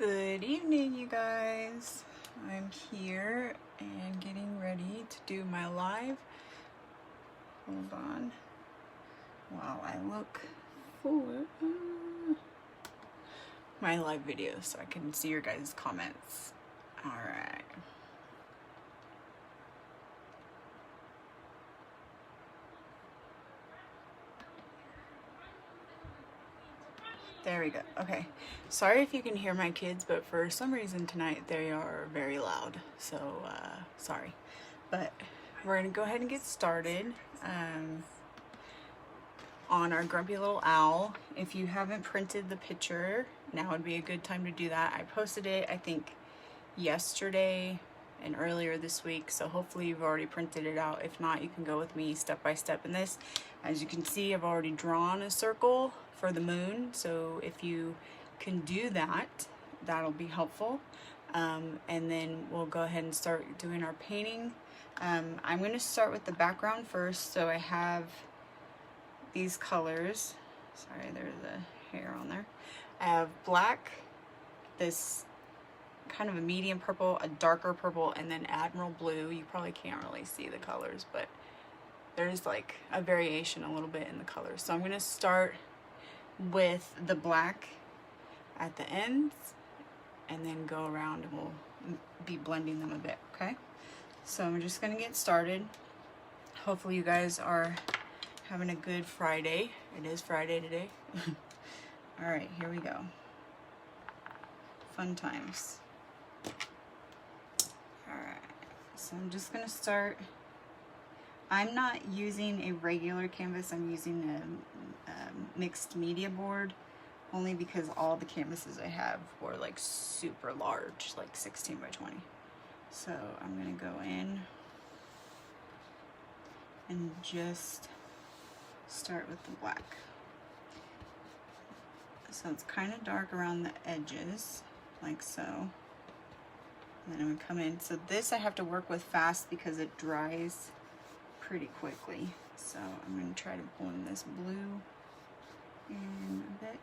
Good evening, you guys. I'm here and getting ready to do my live. Hold on while I look for my live video so I can see your guys' comments. All right. There we go. Okay. Sorry if you can hear my kids, but for some reason tonight they are very loud. So, sorry. But we're going to go ahead and get started on our grumpy little owl. If you haven't printed the picture, now would be a good time to do that. I posted it, I think, yesterday and earlier this week. So hopefully you've already printed it out. If not, you can go with me step by step in this. As you can see, I've already drawn a circle for the moon, so if you can do that, that'll be helpful. And then we'll go ahead and start doing our painting. I'm going to start with the background first. So I have these colors. Sorry, there's a hair on there. I have black, this kind of a medium purple, a darker purple, and then Admiral blue. You probably can't really see the colors, but there's like a variation a little bit in the colors. So I'm going to start with the black at the ends and then go around, and we'll be blending them a bit. Okay, so I'm just gonna get started. Hopefully you guys are having a good Friday. It is Friday today. All right, here we go. Fun times. All right, so I'm just gonna start. I'm not using a regular canvas. I'm using a mixed media board, only because all the canvases I have were like super large, like 16 by 20. So I'm gonna go in and just start with the black. So it's kind of dark around the edges, like so. And then I'm gonna come in. So this I have to work with fast because it dries pretty quickly. So I'm going to try to blend this blue in a bit.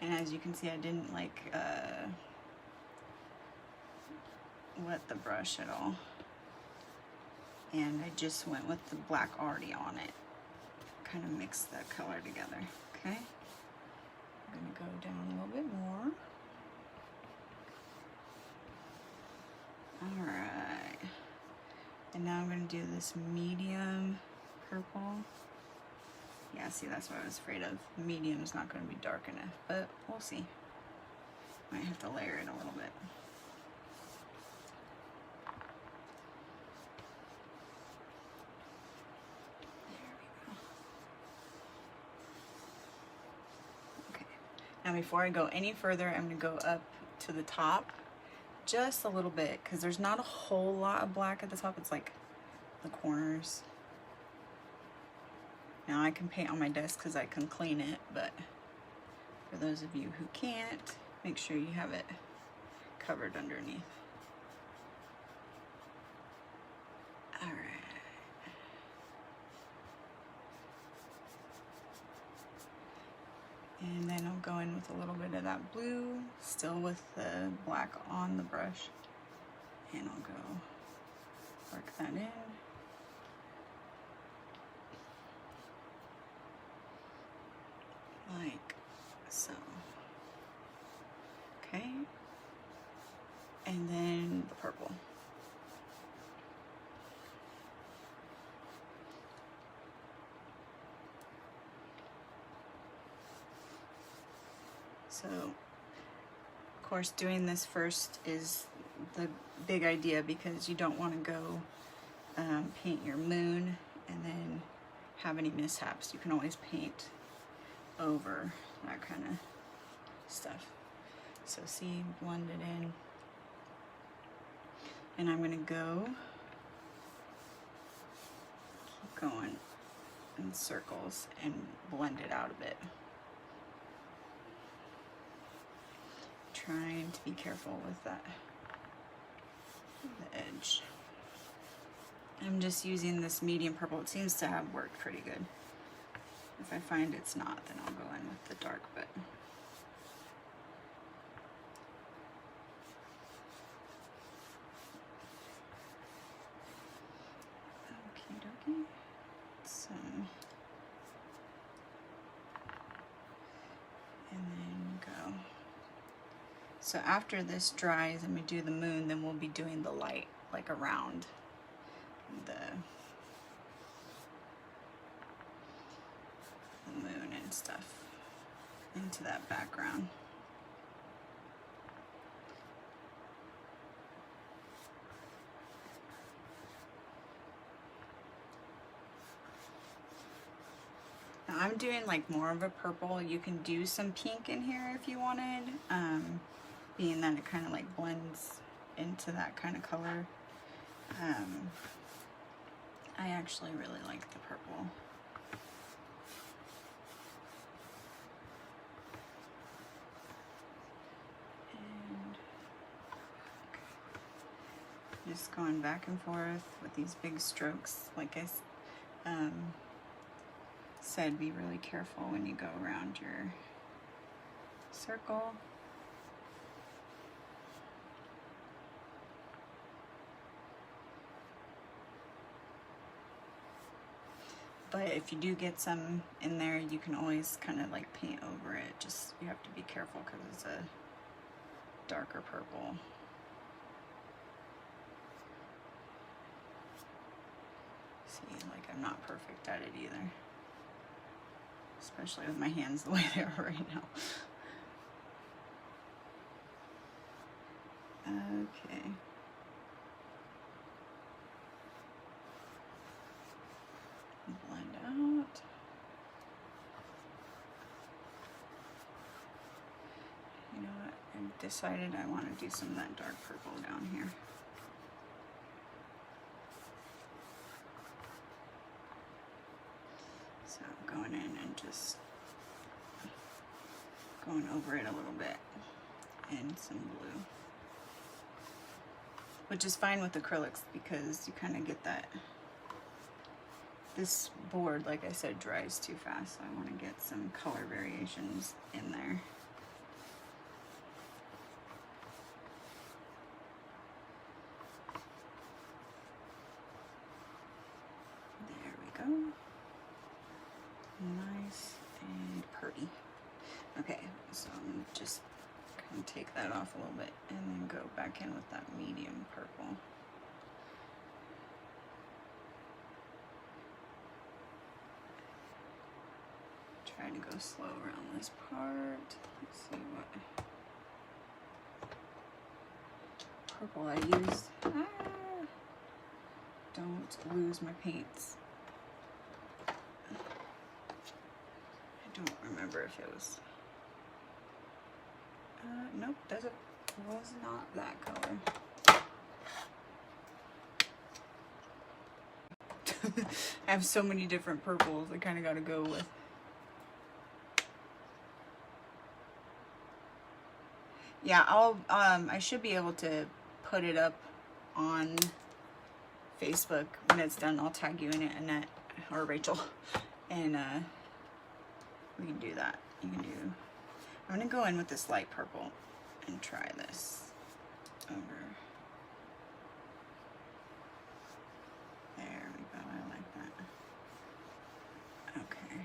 And as you can see, I didn't like wet the brush at all. And I just went with the black already on it. Kind of mix that color together. Okay. I'm going to go down a little bit more. All right, and now I'm going to do this medium purple. Yeah, see, that's what I was afraid of. Medium is not going to be dark enough, but we'll see. Might have to layer it a little bit. There we go. Okay, now before I go any further, I'm going to go up to the top just a little bit, because there's not a whole lot of black at the top. It's like the corners. Now I can paint on my desk because I can clean it, but for those of you who can't, make sure you have it covered underneath. All right. And then I'll go in with a little bit of that blue, still with the black on the brush. And I'll go work that in. Like so. Okay. And then the purple. So, of course, doing this first is the big idea, because you don't want to go paint your moon and then have any mishaps. You can always paint over that kind of stuff. So see, blend it in. And I'm going to go, keep going in circles and blend it out a bit. Trying to be careful with that, the edge. I'm just using this medium purple. It seems to have worked pretty good. If I find it's not, then I'll go in with the dark, but okie dokie. So, and then go. So after this dries and we do the moon, then we'll be doing the light like around the moon and stuff into that background. Now I'm doing like more of a purple. You can do some pink in here if you wanted, being that it kind of like blends into that kind of color. I actually really like the purple. And just going back and forth with these big strokes. Like I said, be really careful when you go around your circle. But if you do get some in there, you can always kind of like paint over it. Just, you have to be careful because it's a darker purple. See, like I'm not perfect at it either. Especially with my hands the way they are right now. Okay. Blend out. You know what? I've decided I want to do some of that dark purple down here. So I'm going in and just going over it a little bit and some blue. Which is fine with acrylics because you kind of get that. This board, like I said, dries too fast, so I want to get some color variations in there. There we go. Nice and pretty. Okay, so I'm just going to take that off a little bit and then go back in with that medium purple. Trying to go slow around this part. Let's see what purple I used. Don't lose my paints. I don't remember if it was. Nope, was not that color. I have so many different purples I kind of got to go with. Yeah, I should be able to put it up on Facebook when it's done. I'll tag you in it, Annette or Rachel, and we can do that. You can do. I'm gonna go in with this light purple and try this over. There we go. I like that. Okay.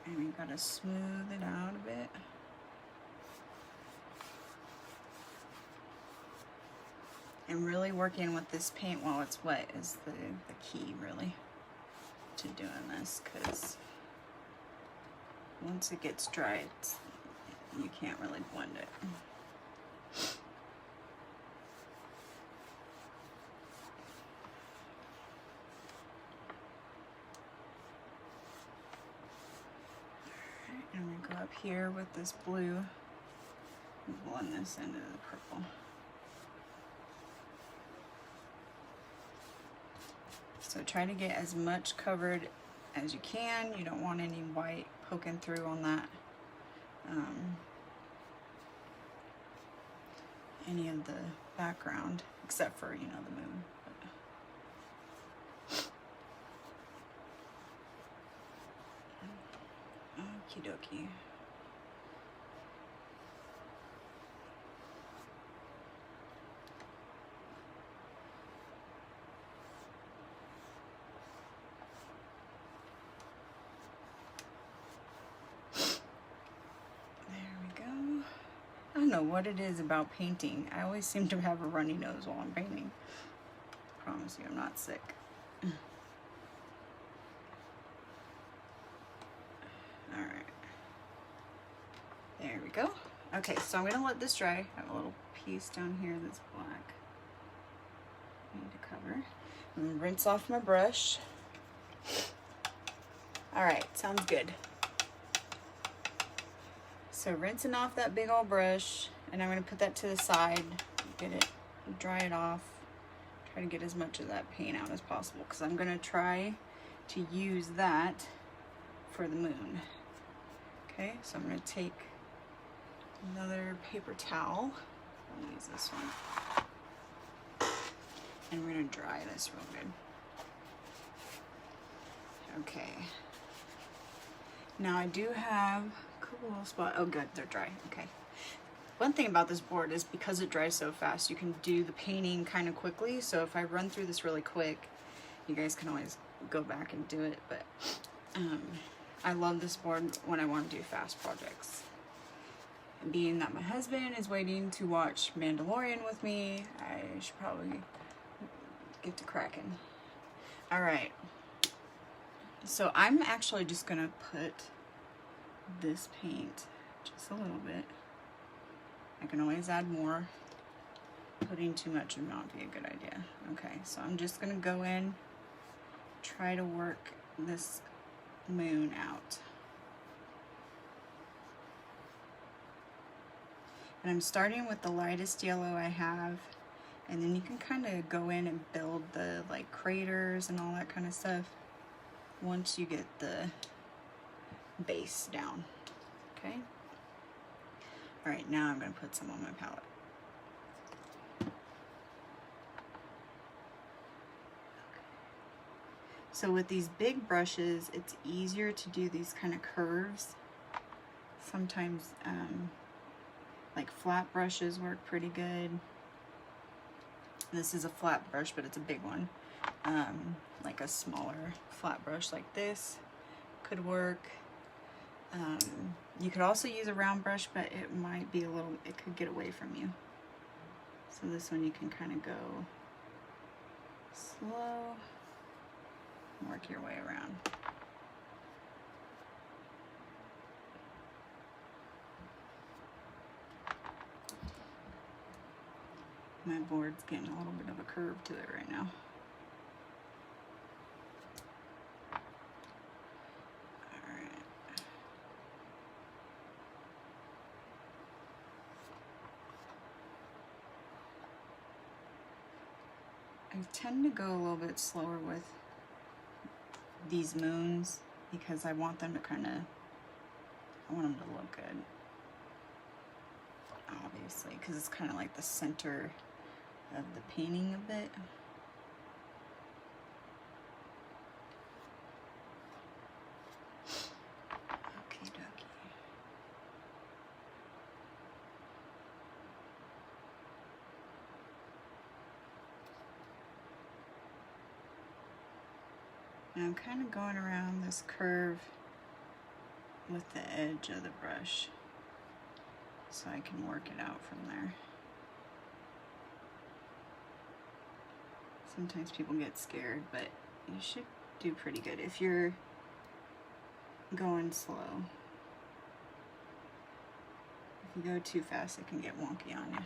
And we gotta smooth it out a bit. And really working with this paint while it's wet is the key, really, to doing this, because once it gets dry, you can't really blend it. And we go up here with this blue and blend this into the purple. So try to get as much covered as you can. You don't want any white poking through on that. Any of the background, except for, you know, the moon. Okie dokie. I don't know what it is about painting. I always seem to have a runny nose while I'm painting. I promise you, I'm not sick. Alright. There we go. Okay, so I'm going to let this dry. I have a little piece down here that's black. I need to cover. I'm going to rinse off my brush. Alright, sounds good. So rinsing off that big old brush, and I'm going to put that to the side, get it, dry it off, try to get as much of that paint out as possible, because I'm going to try to use that for the moon. Okay, so I'm going to take another paper towel, I'll use this one, and we're going to dry this real good. Okay, now I do have couple little spots. Oh good, they're dry. Okay. One thing about this board is because it dries so fast, you can do the painting kind of quickly. So if I run through this really quick, you guys can always go back and do it. But I love this board when I want to do fast projects. And being that my husband is waiting to watch Mandalorian with me, I should probably get to cracking. All right. So I'm actually just gonna put this paint just a little bit. I can always add more. Putting too much would not be a good idea. Okay, so I'm just gonna go in, try to work this moon out. And I'm starting with the lightest yellow I have, and then you can kind of go in and build the like craters and all that kind of stuff once you get the base down. Okay. All right, now I'm going to put some on my palette. So with these big brushes, it's easier to do these kind of curves. Sometimes like flat brushes work pretty good. This is a flat brush, but it's a big one. Like a smaller flat brush like this could work. You could also use a round brush, but it might be a little, it could get away from you. So this one you can kind of go slow, work your way around. My board's getting a little bit of a curve to it right now. I tend to go a little bit slower with these moons because I want them to kind of, I want them to look good, obviously, because it's kind of like the center of the painting a bit. Okie dokie. And I'm kind of going around this curve with the edge of the brush so I can work it out from there. Sometimes people get scared, but you should do pretty good if you're going slow. If you go too fast, it can get wonky on you.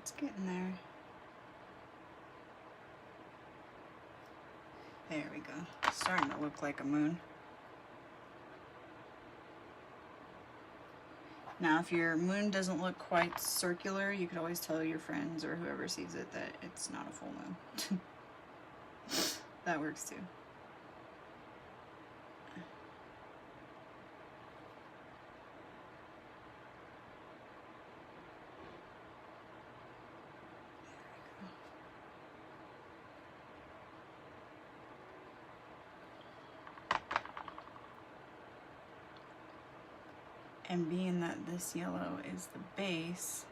It's getting there. There we go. It's starting to look like a moon. Now, if your moon doesn't look quite circular, you could always tell your friends or whoever sees it that it's not a full moon. That works too. And being that this yellow is the base,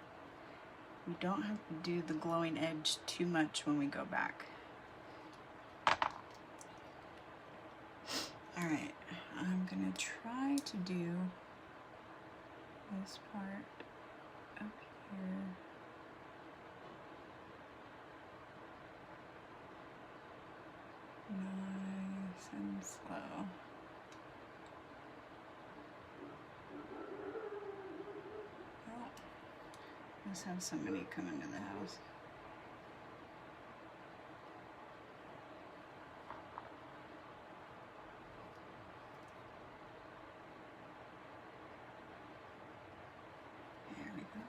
we don't have to do the glowing edge too much when we go back. All right, I'm gonna try to do this part up here. Nice and slow. Let's have somebody come into the house. There we go.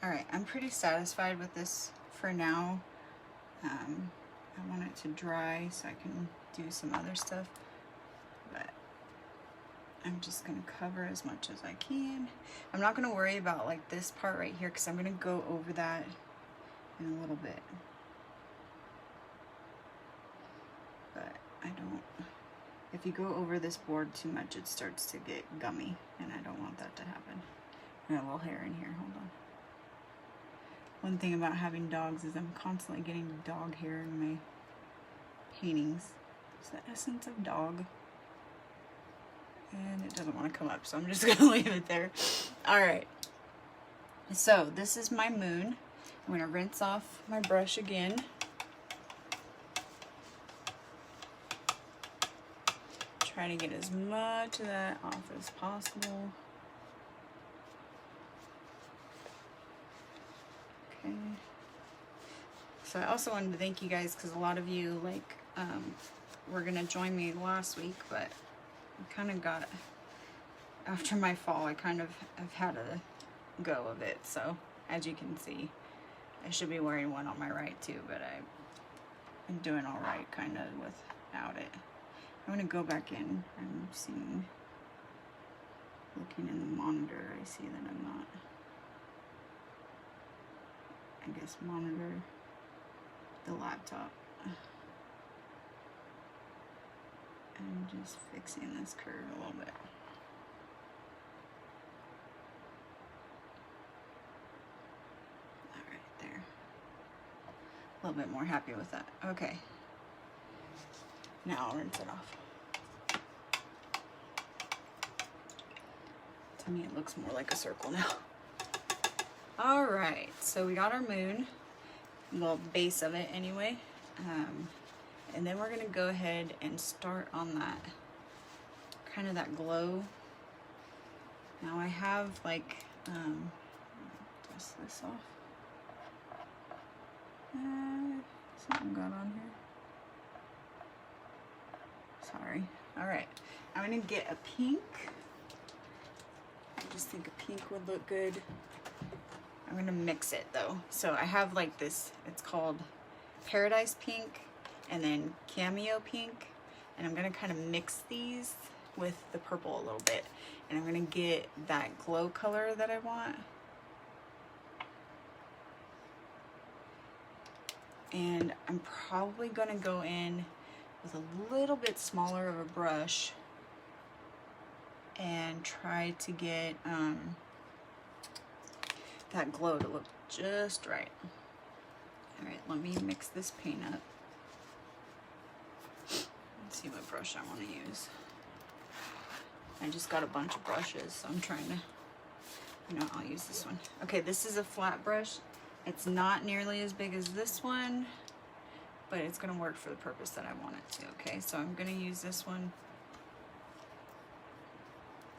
All right, I'm pretty satisfied with this for now. I want it to dry so I can do some other stuff, but I'm just gonna cover as much as I can. I'm not gonna worry about like this part right here because I'm gonna go over that in a little bit. But I don't, if you go over this board too much, it starts to get gummy, and I don't want that to happen. I got a little hair in here, hold on. One thing about having dogs is I'm constantly getting dog hair in my paintings. It's the essence of dog. And it doesn't want to come up, so I'm just gonna leave it there. All right, so this is my moon. I'm gonna rinse off my brush again. Try to get as much of that off as possible. Okay. So I also wanted to thank you guys because a lot of you were gonna join me last week, but I kind of got, after my fall, I kind of have had a go of it. So as you can see, I should be wearing one on my right too, but I'm doing all right kind of without it. I'm gonna go back in. I'm seeing, looking in the monitor, I see that I'm not, I guess monitor the laptop. I'm just fixing this curve a little bit. All right, there. A little bit more happy with that. Okay. Now I'll rinse it off. To me, it looks more like a circle now. All right, so we got our moon, the base of it anyway. And then we're gonna go ahead and start on that, kind of that glow. Now I have like, dust this off. Something got on here. Sorry. All right, I'm gonna get a pink. I just think a pink would look good. I'm gonna mix it though. So I have like this, it's called Paradise Pink and then Cameo Pink. And I'm gonna kind of mix these with the purple a little bit. And I'm gonna get that glow color that I want. And I'm probably gonna go in with a little bit smaller of a brush and try to get that glow to look just right. All right, let me mix this paint up. Let's see what brush I want to use. I just got a bunch of brushes, so I'm trying to, I'll use this one. Okay, this is a flat brush. It's not nearly as big as this one, but it's gonna work for the purpose that I want it to, okay? So I'm gonna use this one.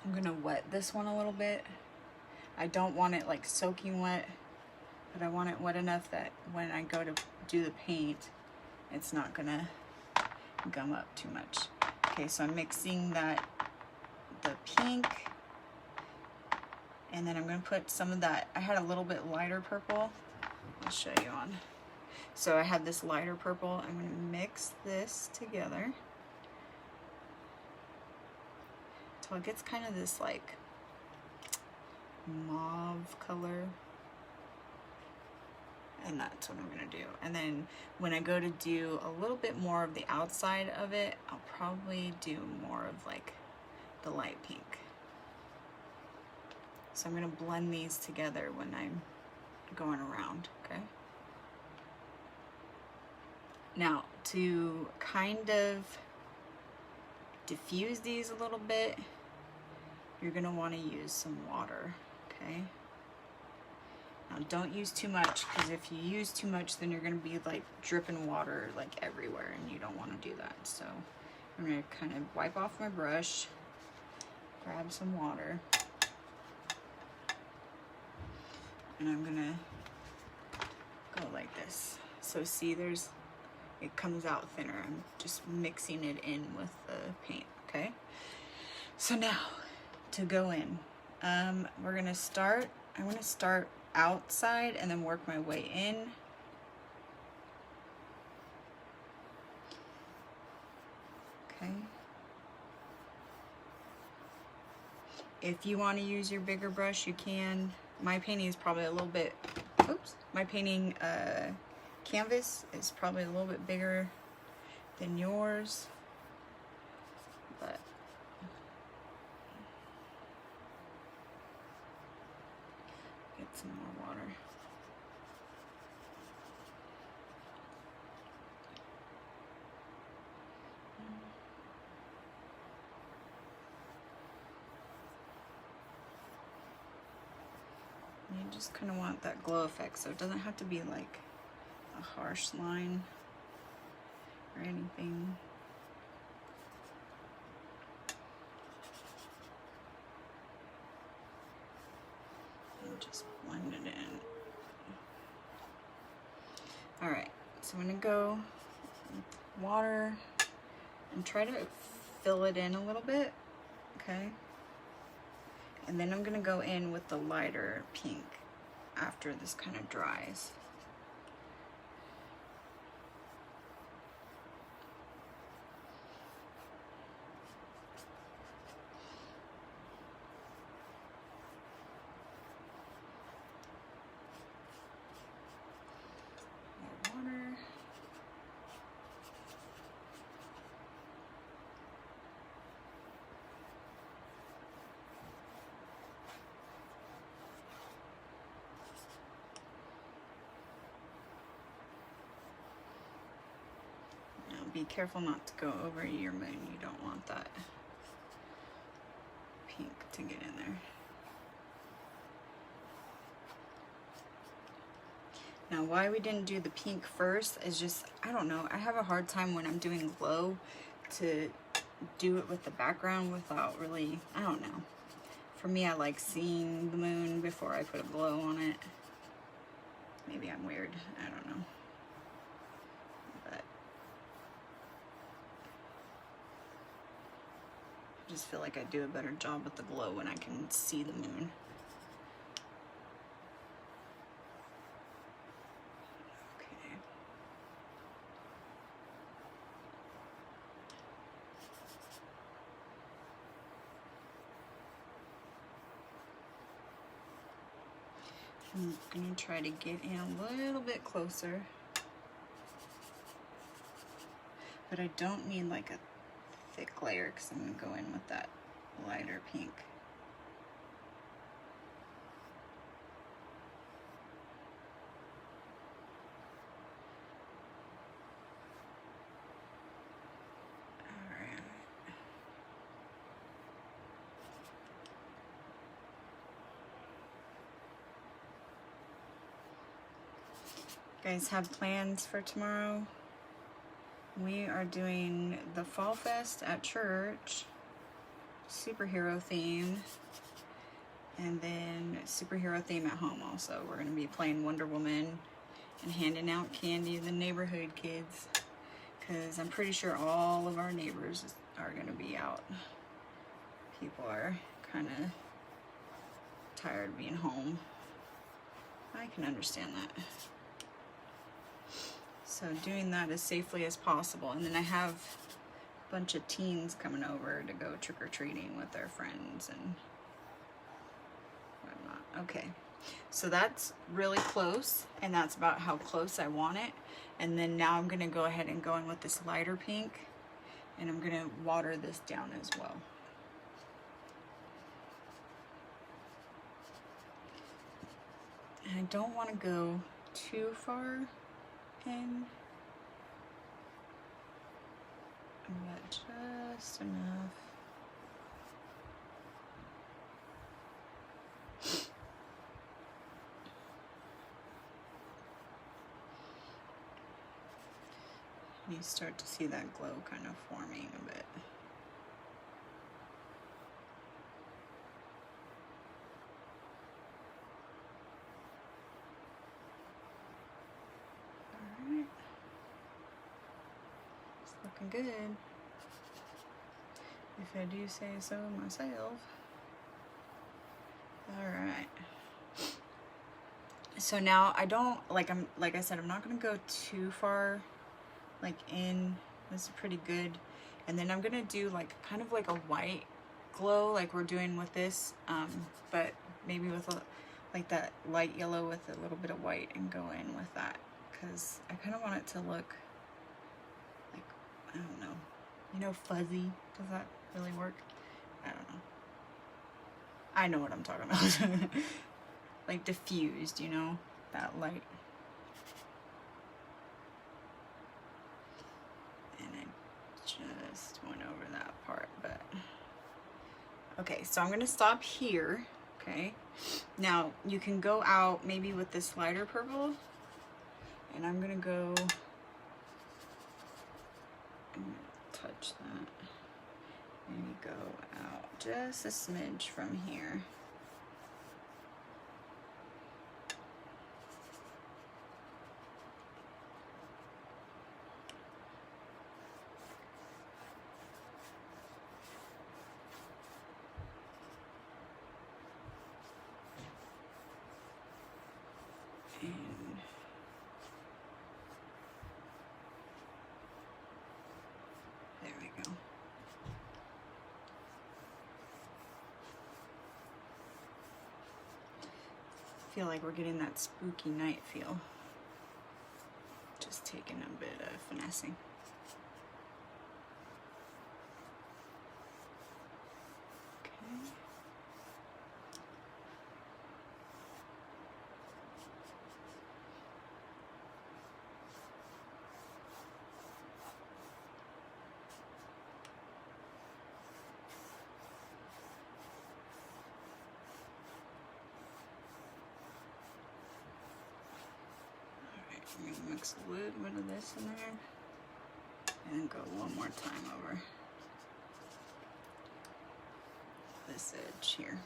I'm gonna wet this one a little bit. I don't want it like soaking wet, but I want it wet enough that when I go to do the paint, it's not gonna gum up too much. Okay, so I'm mixing the pink, and then I'm gonna put some of that. I had a little bit lighter purple. I'll show you on. So I had this lighter purple. I'm gonna mix this together till it gets kind of this like mauve color. And that's what I'm gonna do. And then when I go to do a little bit more of the outside of it, I'll probably do more of like the light pink. So I'm gonna blend these together when I'm going around, okay? Now, to kind of diffuse these a little bit, you're gonna wanna use some water, okay? Now, don't use too much, because if you use too much, then you're gonna be like dripping water like everywhere, and you don't wanna do that. So I'm gonna kind of wipe off my brush, grab some water, and I'm gonna go like this. So see, it comes out thinner. I'm just mixing it in with the paint, okay? So now, to go in, I'm gonna start outside and then work my way in. Okay. If you want to use your bigger brush, you can. My painting is probably a little bit, my painting canvas is probably a little bit bigger than yours, but get some more water. You just kind of want that glow effect, so it doesn't have to be like a harsh line or anything. And just blend it in. All right, so I'm gonna go with water and try to fill it in a little bit, okay? And then I'm gonna go in with the lighter pink after this kind of dries. More water. Be careful not to go over your moon. You don't want that pink to get in there. Now, why we didn't do the pink first is just, I don't know, I have a hard time when I'm doing glow to do it with the background without really, I don't know. For me, I like seeing the moon before I put a glow on it. Maybe I'm weird, I don't know. I just feel like I do a better job with the glow when I can see the moon. Okay. I'm gonna try to get in a little bit closer, but I don't need like a thick layer because I'm gonna go in with that lighter pink. Alright. Guys have plans for tomorrow? We are doing the Fall Fest at church, superhero theme, and then superhero theme at home also. We're going to be playing Wonder Woman and handing out candy to the neighborhood kids, because I'm pretty sure all of our neighbors are gonna be out. People are kind of tired of being home. I can understand that. So doing that as safely as possible. And then I have a bunch of teens coming over to go trick-or-treating with their friends and whatnot. Okay, so that's really close, and that's about how close I want it. And then now I'm gonna go ahead and go in with this lighter pink, and I'm gonna water this down as well. And I don't want to go too far in, but just enough. You start to see that glow kind of forming a bit. Looking good, if I do say so myself. All right. So now I don't like I said, I'm not gonna go too far like in. This is pretty good. And then I'm gonna do like kind of like a white glow like we're doing with this, but maybe with like that light yellow with a little bit of white, and go in with that, because I kind of want it to look, I don't know, you know, fuzzy. Does that really work? I don't know. I know what I'm talking about. Like diffused, you know, that light. And I just went over that part, but okay, so I'm gonna stop here. Okay, now you can go out maybe with this lighter purple, and I'm gonna go, I'm gonna touch that, maybe go out just a smidge from here. And there we go. I feel like we're getting that spooky night feel. Just taking a bit of finessing. Okay. I'm gonna mix a little bit of this in there, and then go one more time over this edge here.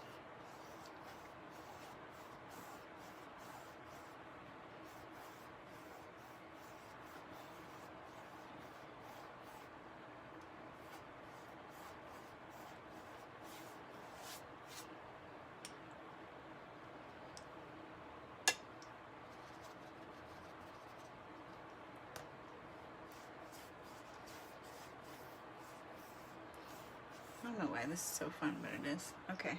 I don't know why this is so fun, but it is. Okay.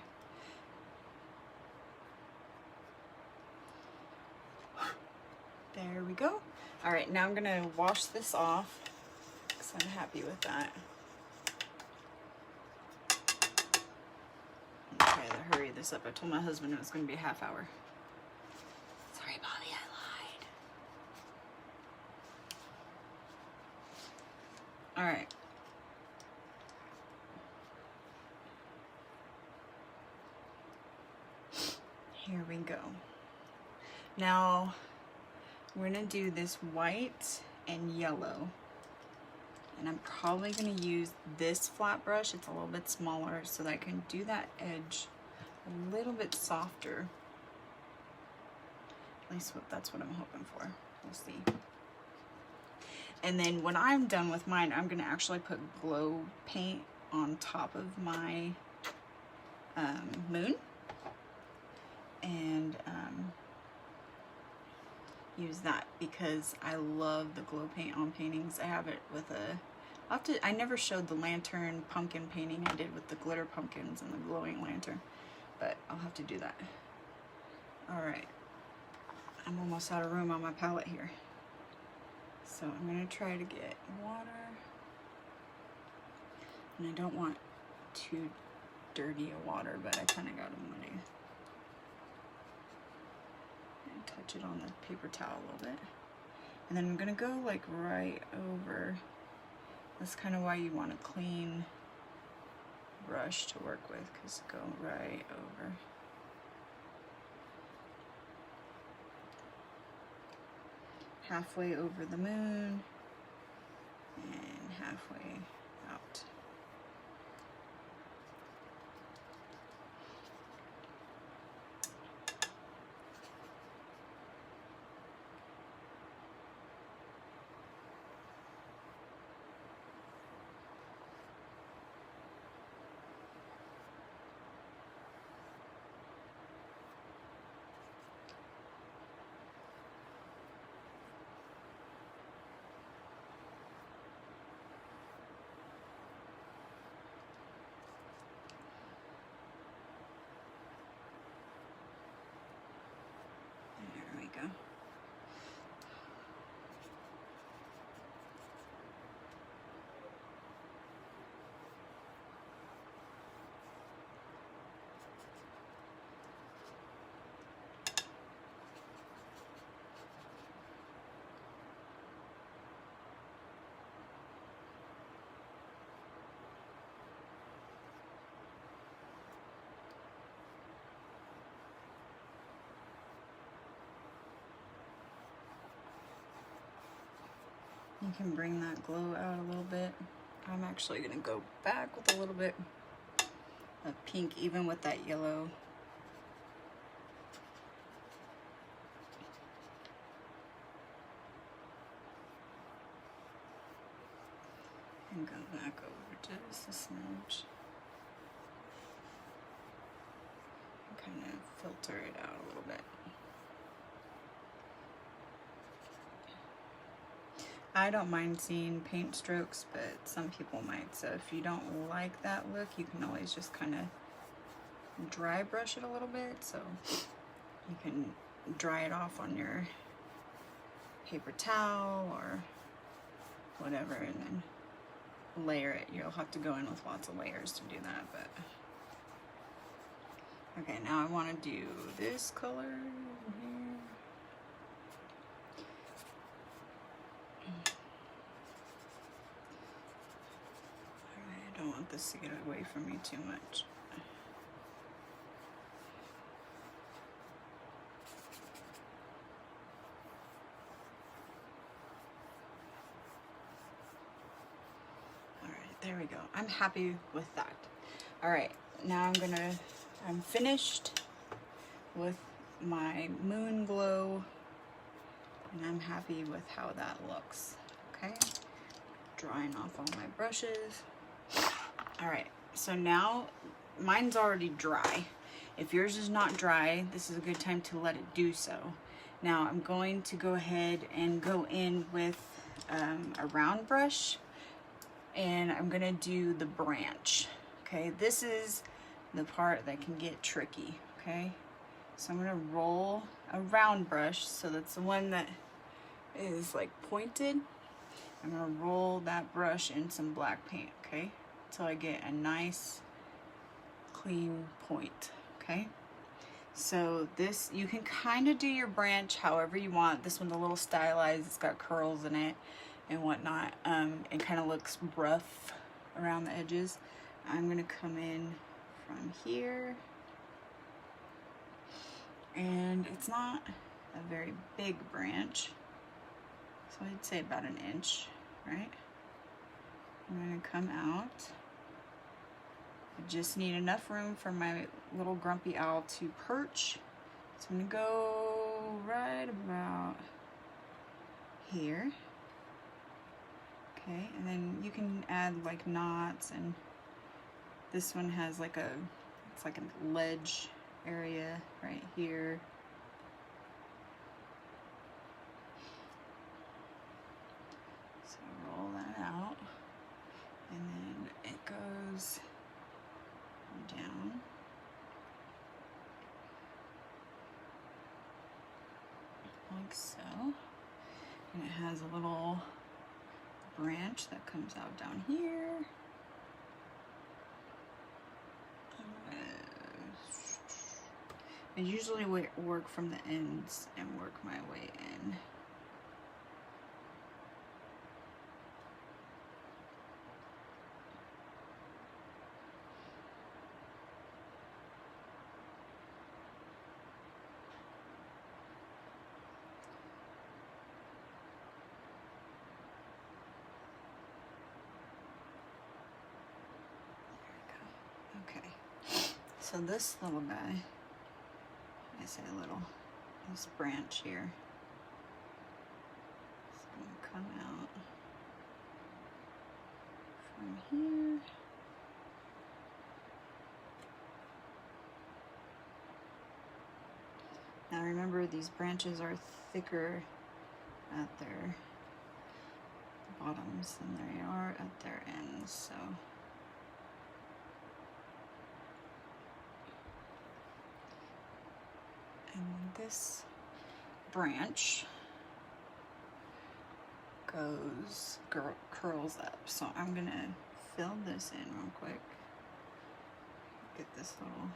There we go. All right, now I'm gonna wash this off because I'm happy with that. Okay, to hurry this up. I told my husband it was gonna be a half hour. Sorry, Bobby, I lied. All right. Here we go. Now we're gonna do this white and yellow, and I'm probably gonna use this flat brush. It's a little bit smaller so that I can do that edge a little bit softer, least that's what I'm hoping for. We'll see. And then when I'm done with mine, I'm gonna actually put glow paint on top of my moon, and use that because I love the glow paint on paintings. I have it with I never showed the lantern pumpkin painting I did with the glitter pumpkins and the glowing lantern, but I'll have to do that. All right, I'm almost out of room on my palette here. So I'm gonna try to get water, and I don't want too dirty a water, but I kind of got them muddy. And touch it on the paper towel a little bit. And then I'm gonna go like right over. That's kind of why you want a clean brush to work with, because go right over. Halfway over the moon and halfway out. Go. You can bring that glow out a little bit. I'm actually gonna go back with a little bit of pink, even with that yellow. And go back over just a smidge. And kind of filter it out a little bit. I don't mind seeing paint strokes, but some people might. So if you don't like that look, you can always just kind of dry brush it a little bit. So you can dry it off on your paper towel or whatever, and then layer it. You'll have to go in with lots of layers to do that, but okay, now I want to do this color here. I don't want this to get away from me too much. All right, there we go. I'm happy with that. All right, now I'm finished with my moon glow, and I'm happy with how that looks. Okay, drying off all my brushes. All right, so now mine's already dry. If yours is not dry, this is a good time to let it do so. Now I'm going to go ahead and go in with a round brush, and I'm gonna do the branch. Okay, this is the part that can get tricky. Okay, so I'm gonna roll a round brush, so that's the one that is like pointed. I'm gonna roll that brush in some black paint, okay? Until I get a nice clean point, okay? So this, you can kind of do your branch however you want. This one's a little stylized, it's got curls in it and whatnot. It kind of looks rough around the edges. I'm gonna come in from here, and it's not a very big branch, so I'd say about an inch, right? I'm gonna come out. I just need enough room for my little grumpy owl to perch. So I'm gonna go right about here. Okay, and then you can add like knots, and this one has like it's like a ledge area right here. So roll that out, and then it goes down. Like so. And it has a little branch that comes out down here. I usually work from the ends and work my way in. Okay, so this little guy, I say little, this branch here, is going to come out from here. Now remember, these branches are thicker at their bottoms than they are at their ends, so and this branch curls up. So I'm gonna fill this in real quick. Get this little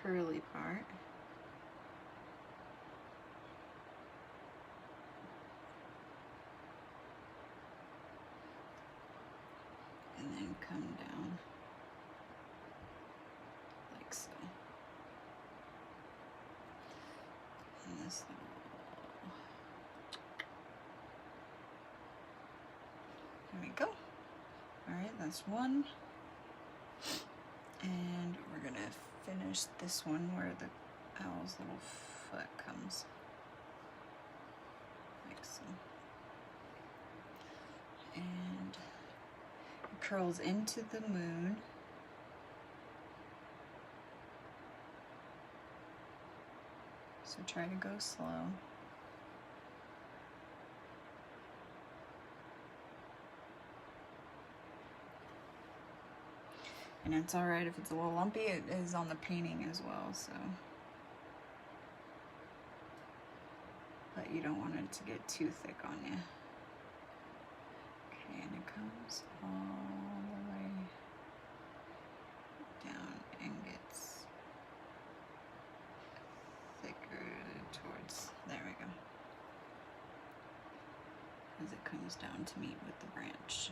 curly part. And then come down like so. And this little, there we go. All right, that's one. And we're gonna finish this one where the owl's little foot comes. Like so. And it curls into the moon. So try to go slow. And it's all right if it's a little lumpy. It is on the painting as well, so. But you don't want it to get too thick on you. Okay, and it comes all the way down and gets thicker towards, there we go. As it comes down to meet with the branch.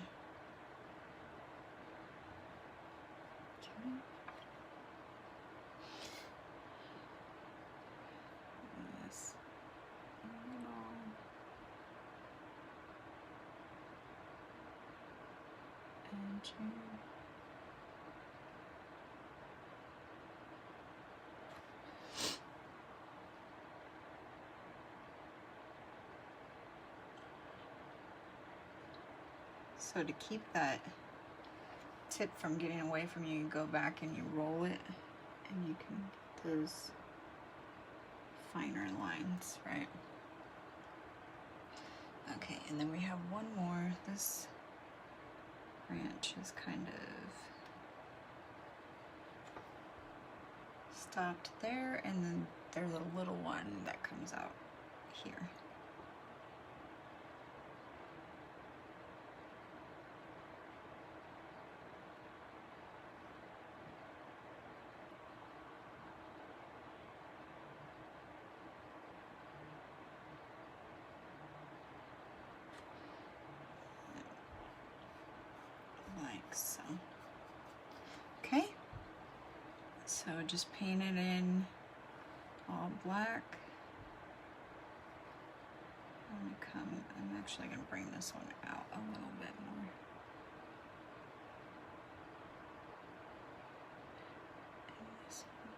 Okay. This little edge here. So to keep that tip from getting away from you, you go back and you roll it, and you can get those finer lines, right? Okay, and then we have one more. This branch is kind of stopped there, and then there's a little one that comes out here. Like so. Okay, so just paint it in all black. I'm actually gonna bring this one out a little bit more. And this one.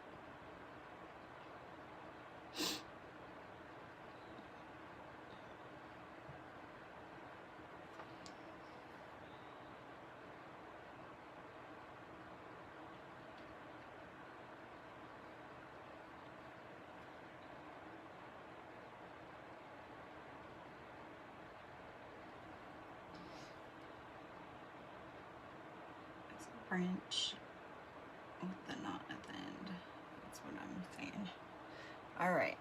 branch with the knot at the end. That's what I'm saying. All right.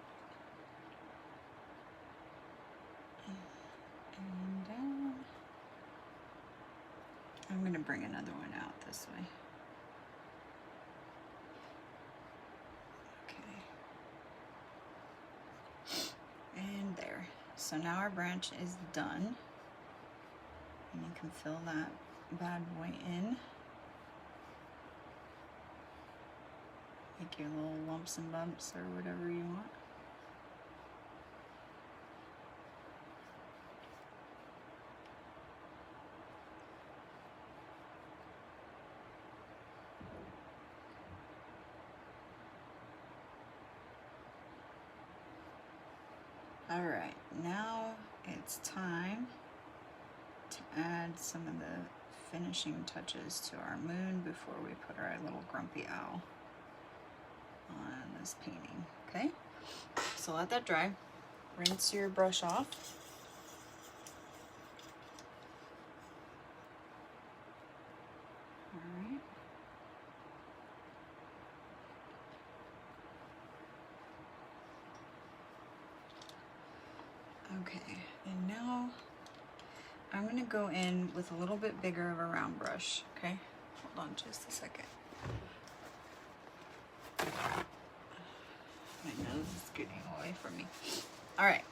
And down. I'm gonna bring another one out this way. Okay. And there. So now our branch is done. And you can fill that bad boy in. Make your little lumps and bumps or whatever you want. All right, now it's time to add some of the finishing touches to our moon before we put our little grumpy owl on this painting, okay? So let that dry. Rinse your brush off. All right. Okay, and now I'm gonna go in with a little bit bigger of a round brush, okay? Hold on just a second. My nose is getting away from me. All right,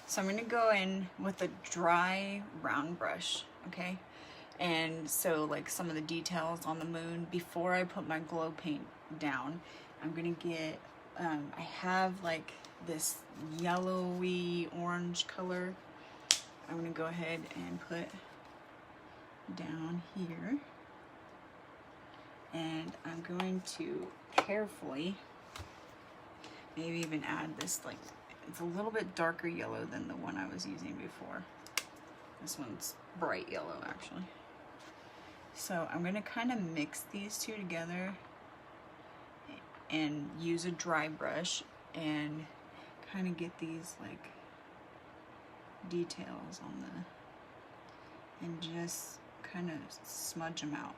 so I'm gonna go in with a dry round brush, okay? And so like some of the details on the moon, before I put my glow paint down, I'm gonna get, I have like this yellowy orange color. I'm gonna go ahead and put down here. And I'm going to carefully, maybe even add this, like, it's a little bit darker yellow than the one I was using before. This one's bright yellow, actually. So I'm gonna kind of mix these two together and use a dry brush and kind of get these like details on the, and just kind of smudge them out.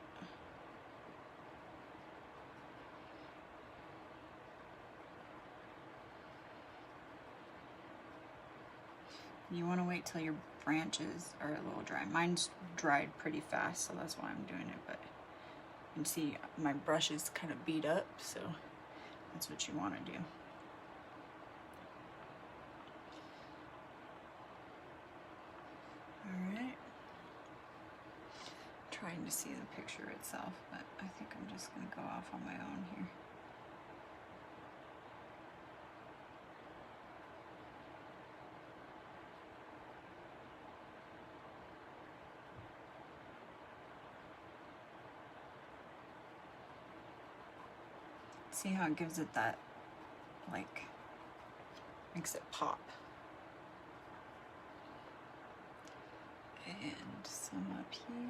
You want to wait till your branches are a little dry. Mine's dried pretty fast, so that's why I'm doing it, but you can see my brush is kind of beat up, so that's what you want to do. Alright. Trying to see the picture itself, but I think I'm just going to go off on my own here. See how it gives it that, like, makes it pop. And some up here.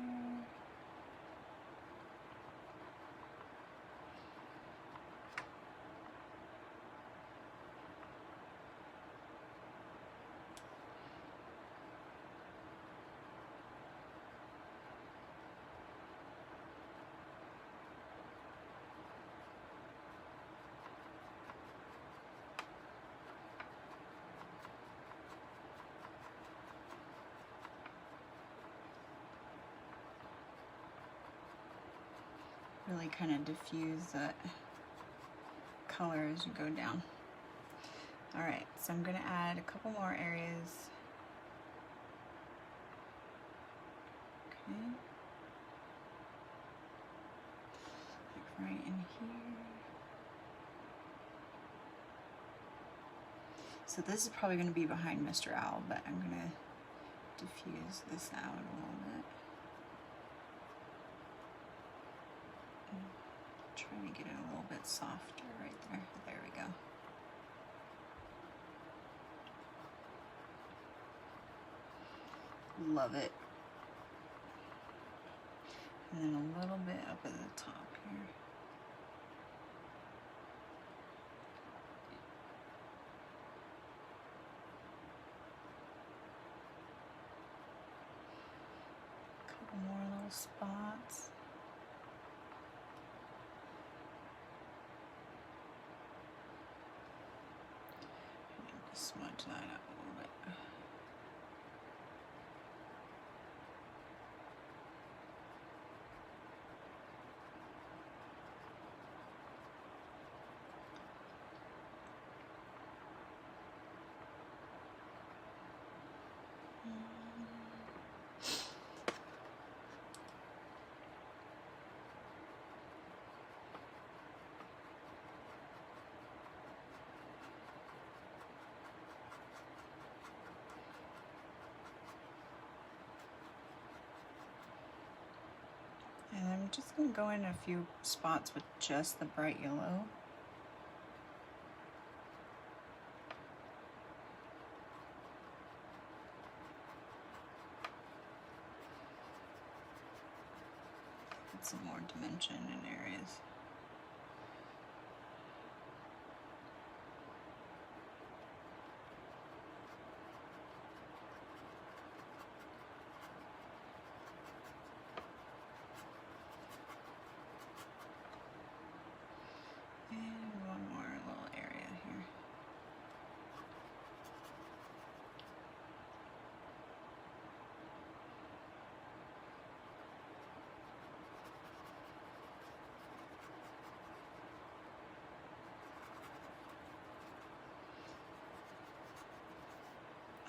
Really kind of diffuse that color as you go down. All right, so I'm gonna add a couple more areas. Okay. Like right in here. So this is probably gonna be behind Mr. Owl, but I'm gonna diffuse this out a little bit. Trying to get it a little bit softer right there. There we go. Love it. And then a little bit up at the top here. A couple more little spots. smudge that up a little bit. And I'm just going to go in a few spots with just the bright yellow. Get some more dimension in areas. And one more little area here.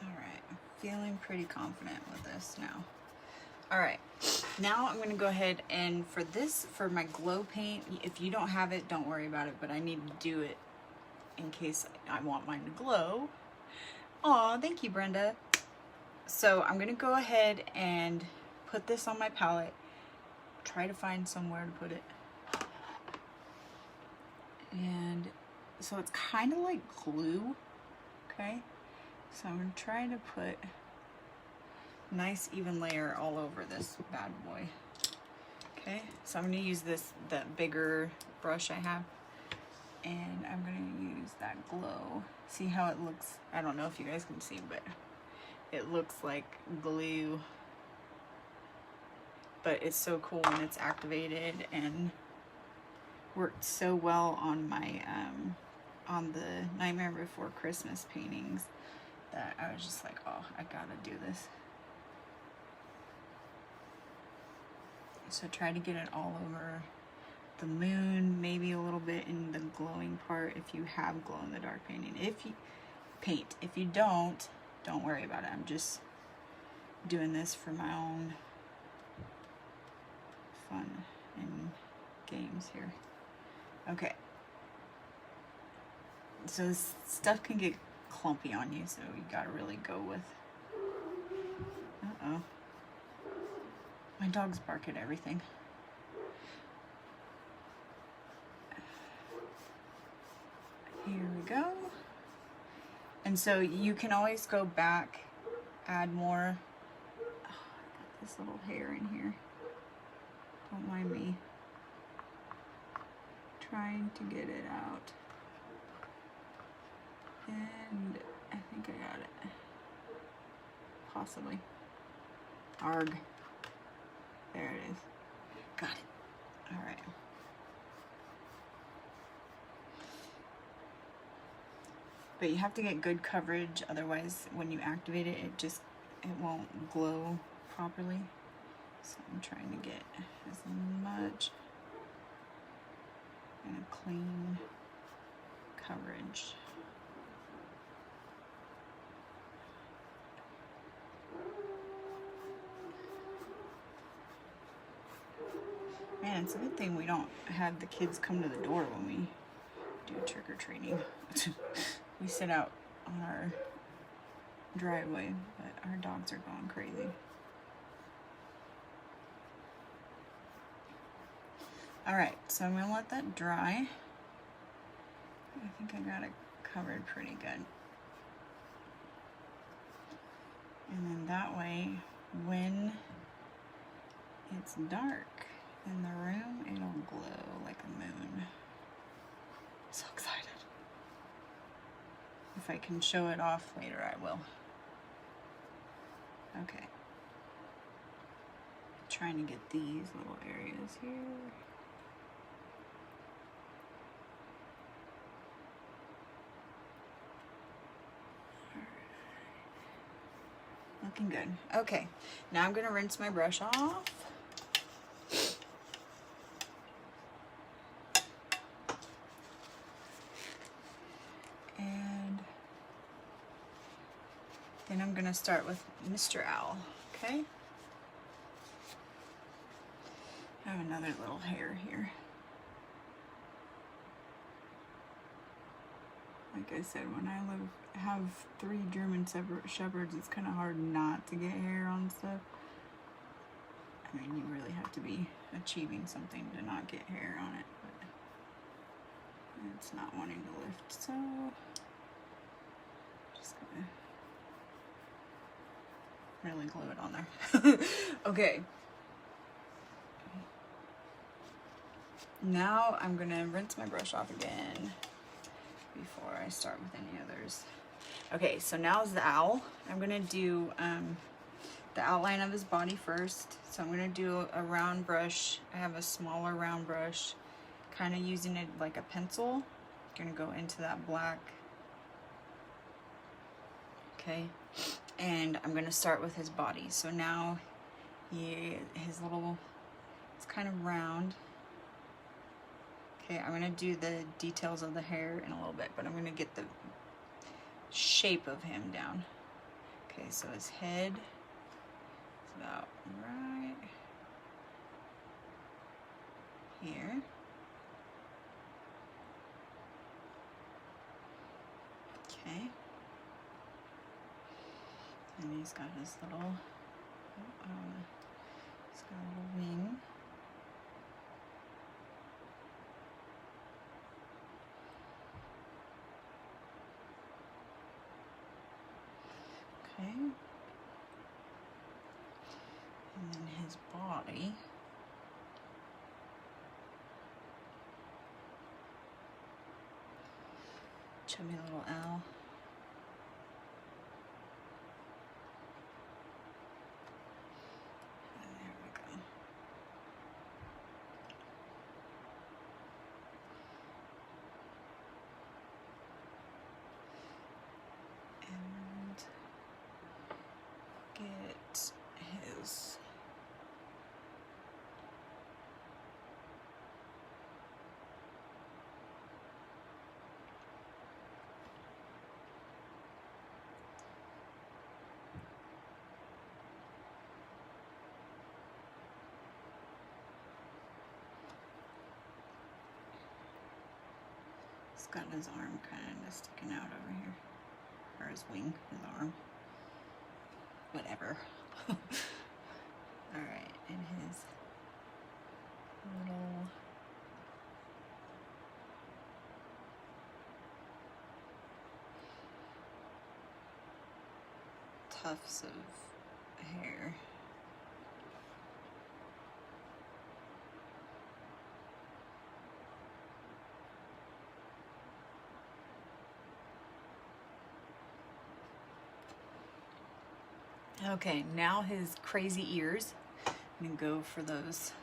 All right, I'm feeling pretty confident with this now. All right, now I'm gonna go ahead and for my glow paint, if you don't have it, don't worry about it, but I need to do it in case I want mine to glow. Aw, thank you, Brenda. So I'm gonna go ahead and put this on my palette, try to find somewhere to put it. And so it's kind of like glue, okay? So I'm gonna try to put a nice even layer all over this bad boy. Okay, so I'm gonna use the bigger brush I have, and I'm gonna use that glow. See how it looks? I don't know if you guys can see, but it looks like glue. But it's so cool when it's activated, and worked so well on my on the Nightmare Before Christmas paintings that I was just like, oh, I gotta do this. So try to get it all over the moon, maybe a little bit in the glowing part if you have glow in the dark painting. If you don't worry about it. I'm just doing this for my own fun and games here. Okay. So this stuff can get clumpy on you, so you gotta really go with. Uh-oh. My dogs bark at everything. Here we go. And so you can always go back, add more. Oh, I got this little hair in here. Don't mind me trying to get it out. And I think I got it. Possibly. Arg. There it is. Got it. All right. But you have to get good coverage, otherwise when you activate it, it won't glow properly. So I'm trying to get as much and a clean coverage. Man, it's a good thing we don't have the kids come to the door when we do trick-or-treating. We sit out on our driveway, but our dogs are going crazy. All right, so I'm gonna let that dry. I think I got it covered pretty good. And then that way, when it's dark in the room, it'll glow like a moon. So excited. If I can show it off later, I will. Okay. Trying to get these little areas here. Looking good. Okay, now I'm gonna rinse my brush off. And then I'm gonna start with Mr. Owl, okay? I have another little hair here. Like I said, when I have 3 German shepherds, it's kind of hard not to get hair on stuff. I mean, you really have to be achieving something to not get hair on it, but it's not wanting to lift, so just gonna really glue it on there. Okay. Now I'm gonna rinse my brush off again before I start with any others. Okay, so now is the owl. I'm gonna do the outline of his body first. So I'm gonna do a round brush. I have a smaller round brush, kind of using it like a pencil. Gonna go into that black. Okay, and I'm gonna start with his body. So now it's kind of round. Okay, I'm gonna do the details of the hair in a little bit, but I'm gonna get the shape of him down. Okay, so his head is about right here. Okay. And he's got his little, he's got a little wing. Okay. And then his body. Chubby little owl. And there we go. And get his he's got his arm kind of sticking out over here. Or his wing, his arm. Whatever. Alright, and his little tufts of hair. Okay, now his crazy ears. I'm gonna go for those.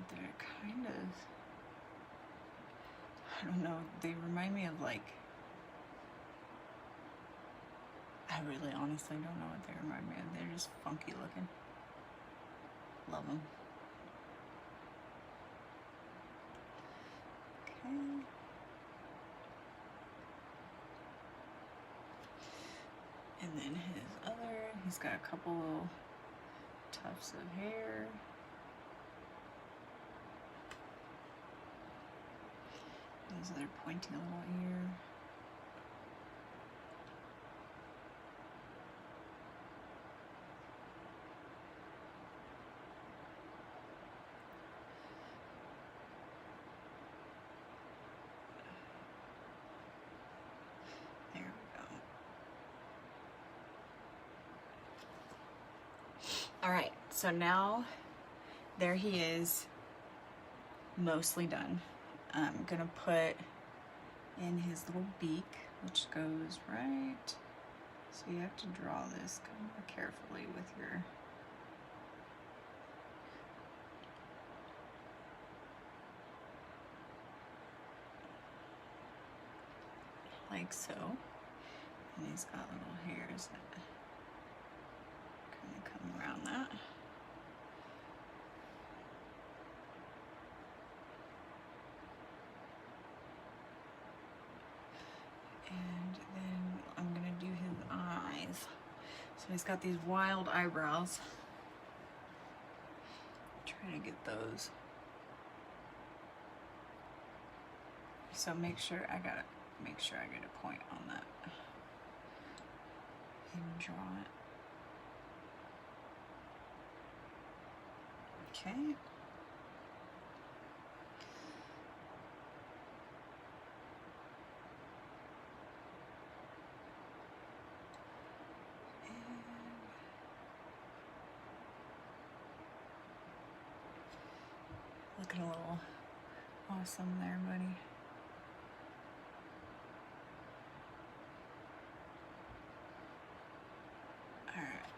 They're kind of, I don't know, they remind me of like, I really honestly don't know what they remind me of. They're just funky looking. Love them. Okay. And then his other, he's got a couple little tufts of hair. His other pointy little ear. There we go. All right, so now there he is, mostly done. I'm gonna put in his little beak, which goes right, so you have to draw this kind of carefully with your, like so. And he's got little hairs that on that. And then I'm gonna do his eyes. So he's got these wild eyebrows. Trying to get those. So make sure I get a point on that. And draw it. Okay. Looking a little awesome there, buddy. Alright.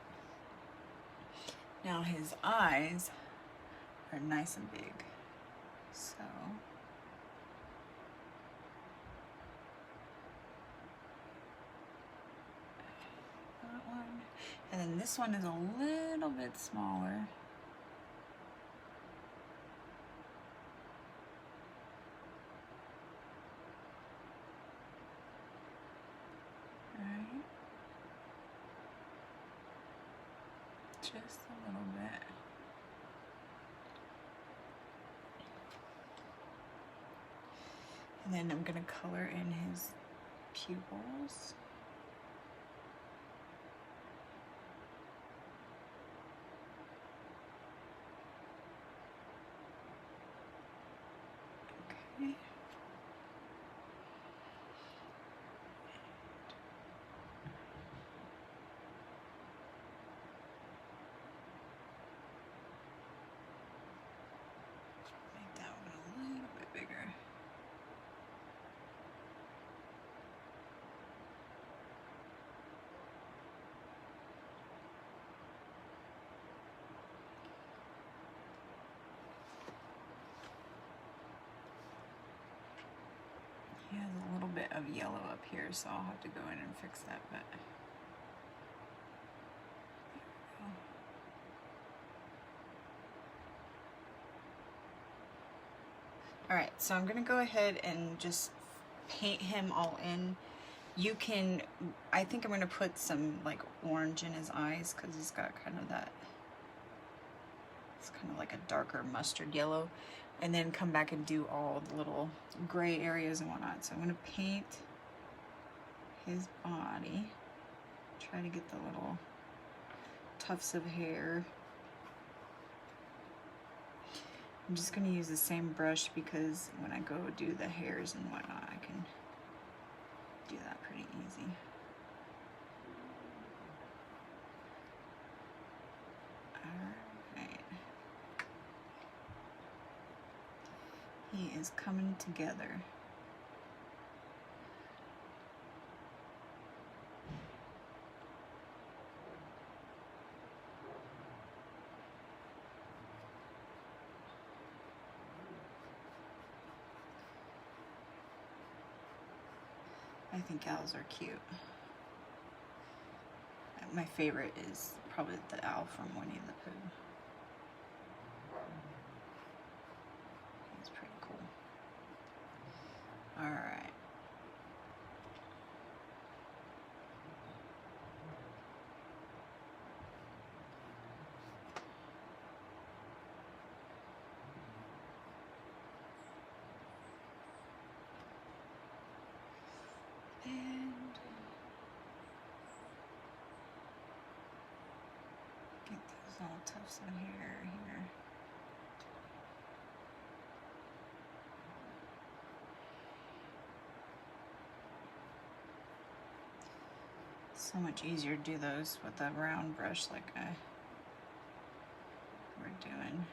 Now his eyes are nice and big. So that one. And then this one is a little bit smaller. Just a little bit. And then I'm going to color in his pupils. Okay. He has a little bit of yellow up here, so I'll have to go in and fix that, but alright, so I'm gonna go ahead and just paint him all in. You can, I think I'm gonna put some like orange in his eyes because he's got kind of that, it's kind of like a darker mustard yellow. And then come back and do all the little gray areas and whatnot. So I'm gonna paint his body. Try to get the little tufts of hair. I'm just gonna use the same brush because when I go do the hairs and whatnot, I can do that pretty easy. Alright. He is coming together. I think owls are cute. My favorite is probably the owl from Winnie the Pooh. He's pretty cool. All right. And get these little tufts of hair here. So much easier to do those with a round brush like we're doing.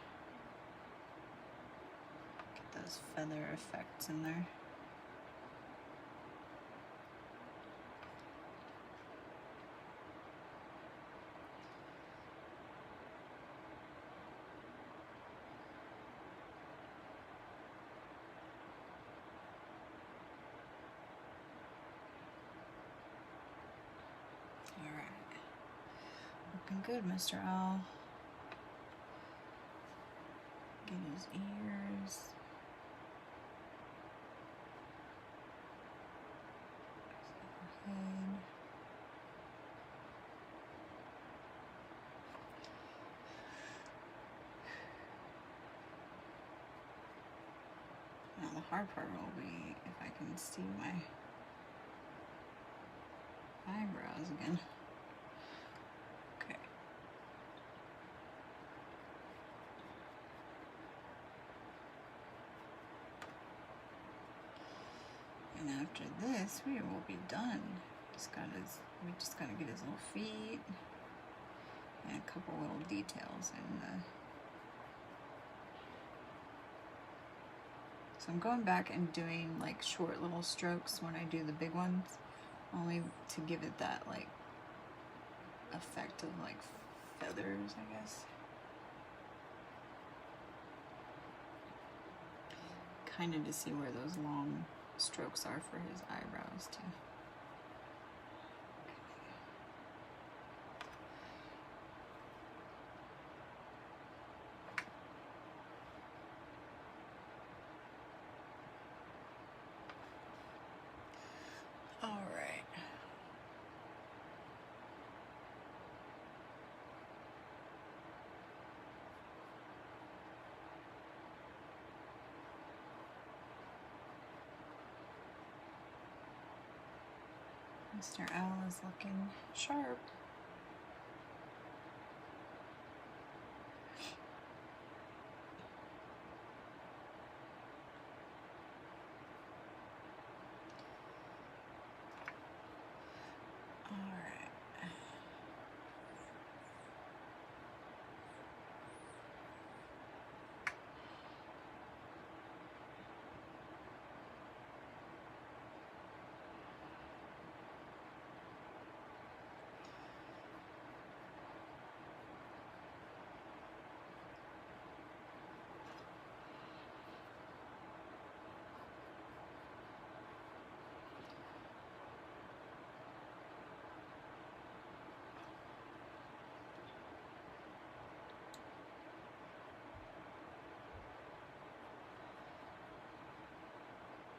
Get those feather effects in there. All right. Looking good, Mr. Owl. hard part will be if I can see my eyebrows again. Okay. And after this, we will be done. We just gotta get his little feet and a couple little details in the. So I'm going back and doing like short little strokes when I do the big ones, only to give it that like effect of like feathers, I guess. Kind of to see where those long strokes are for his eyebrows too. All right. Mr. Owl is looking sharp. All right.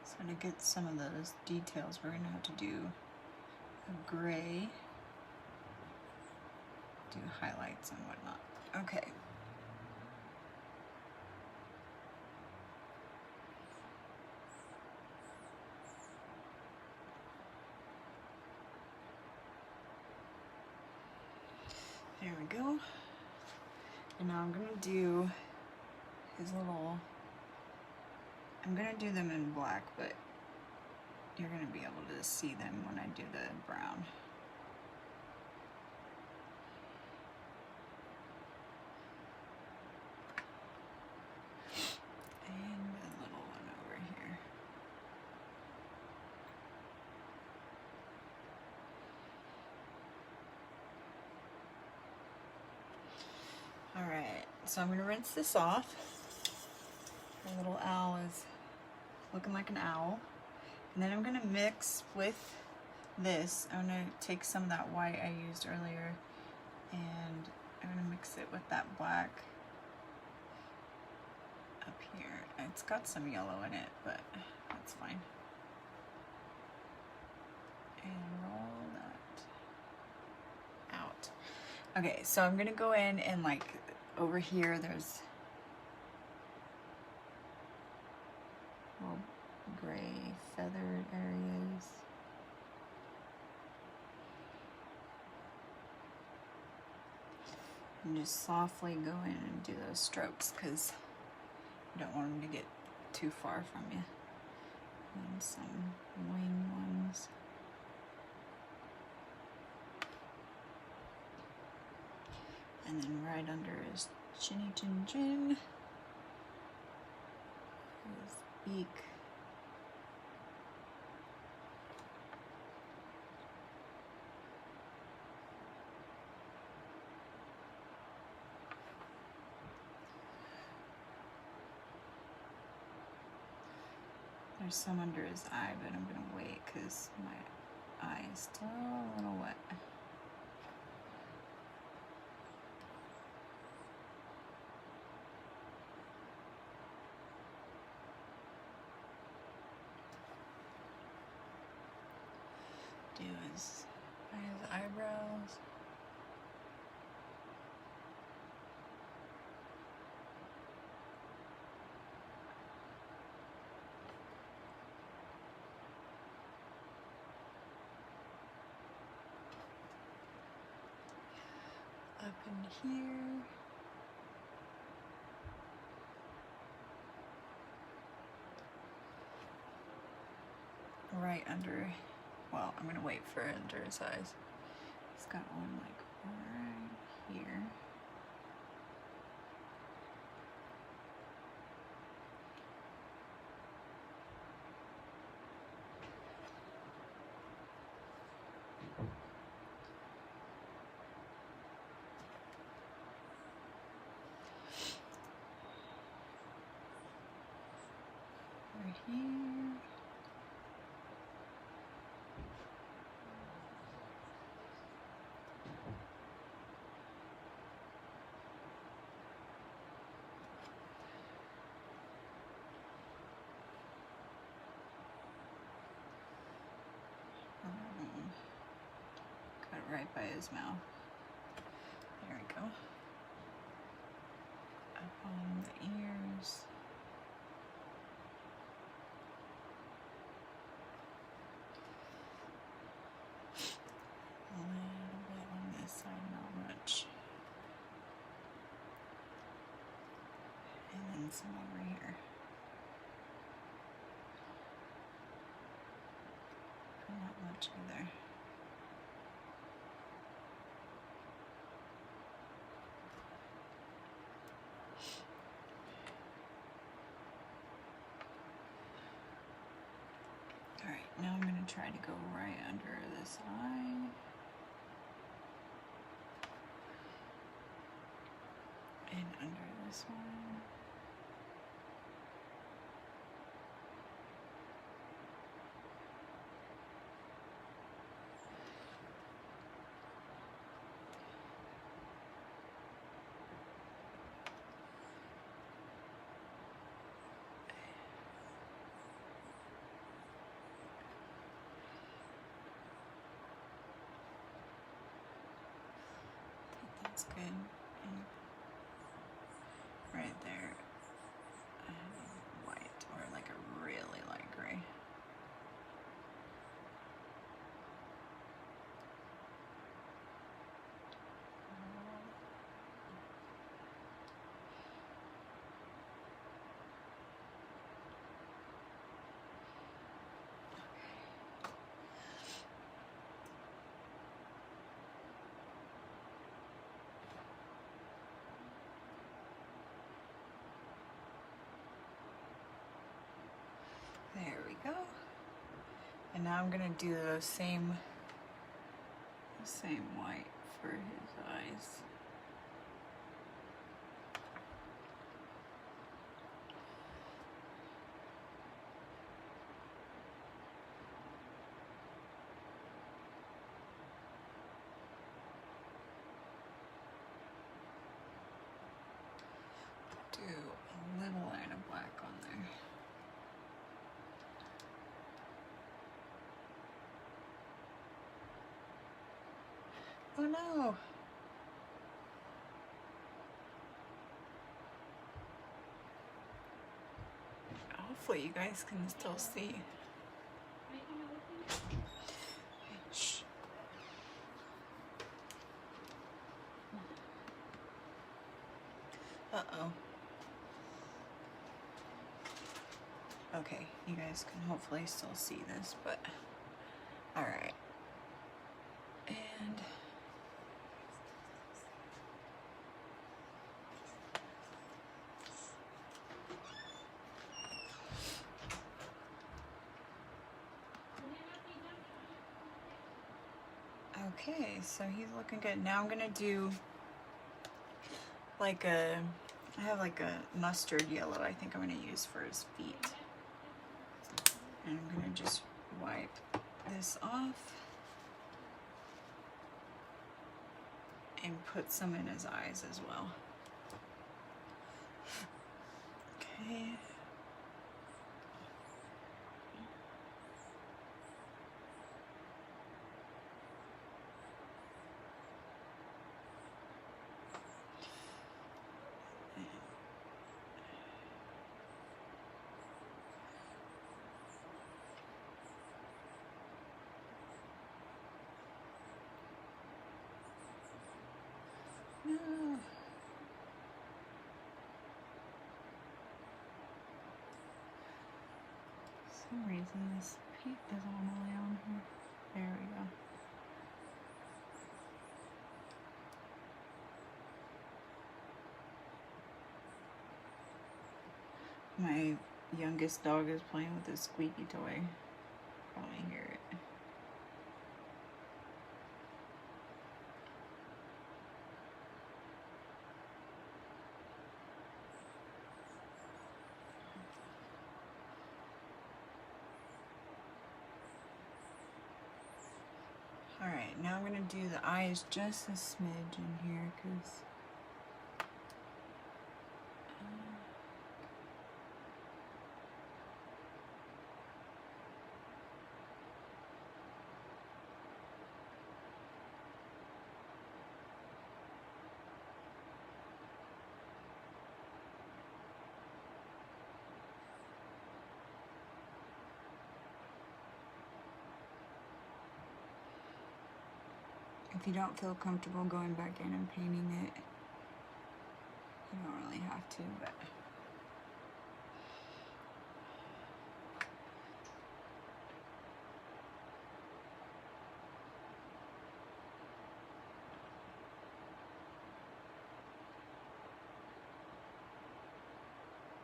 So to get some of those details, we're gonna have to do a gray, do highlights and whatnot. Okay. There we go. And now I'm gonna do his little, I'm gonna do them in black, but you're gonna be able to see them when I do the brown. And a little one over here. All right, so I'm gonna rinse this off. The little owl is looking like an owl. And then I'm gonna mix with this. I'm gonna take some of that white I used earlier and I'm gonna mix it with that black up here. It's got some yellow in it, but that's fine. And roll that out. Okay, so I'm gonna go in and like over here there's little gray feathered areas. And just softly go in and do those strokes because you don't want them to get too far from you. And some wing ones. And then right under his chinny chin chin, his beak. There's some under his eye, but I'm gonna wait because my eye is still a little wet. Do his eyebrows. in here. Right under, well, I'm gonna wait for under his eyes. He's got one like right here. Right here. Got it right by his mouth. There we go. Up on the ears. A little bit on this side, not much. And then some over here. Not much either. Alright, now I'm going to try to go right under this eye. And under this one. That's good. And right there, white or like a really light gray. There we go. And now I'm gonna do the same white for his eyes. Do a little line of black on there. Oh no! Hopefully you guys can still see. Shh. Uh-oh. Okay, you guys can hopefully still see this, but alright. And okay, so he's looking good. Now I'm gonna do like I have like a mustard yellow I think I'm gonna use for his feet. And I'm gonna just wipe this off and put some in his eyes as well. Okay. No. some reason this paint doesn't want to lay on here. There we go. My youngest dog is playing with this squeaky toy. Probably hear it. Alright, now I'm going to do the eyes just a smidge in here because if you don't feel comfortable going back in and painting it, you don't really have to, but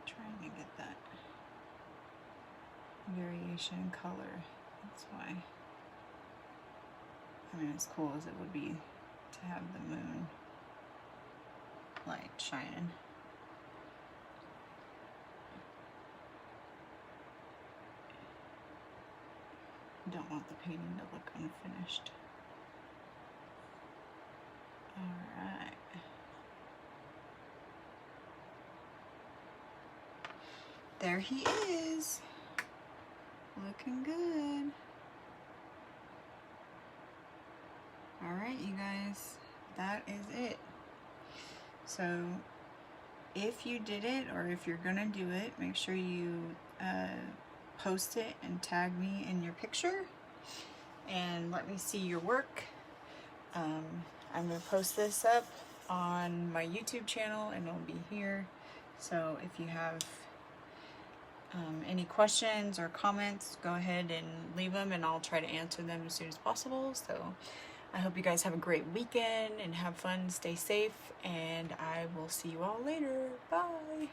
trying to get that variation in color. That's why. I mean, as cool as it would be to have the moon light shining. Don't want the painting to look unfinished. Alright. There he is. Looking good. Alright, you guys, that is it. So if you did it, or if you're gonna do it, make sure you post it and tag me in your picture and let me see your work. I'm gonna post this up on my YouTube channel and it'll be here. So if you have any questions or comments, go ahead and leave them and I'll try to answer them as soon as possible. So I hope you guys have a great weekend and have fun, stay safe, and I will see you all later. Bye!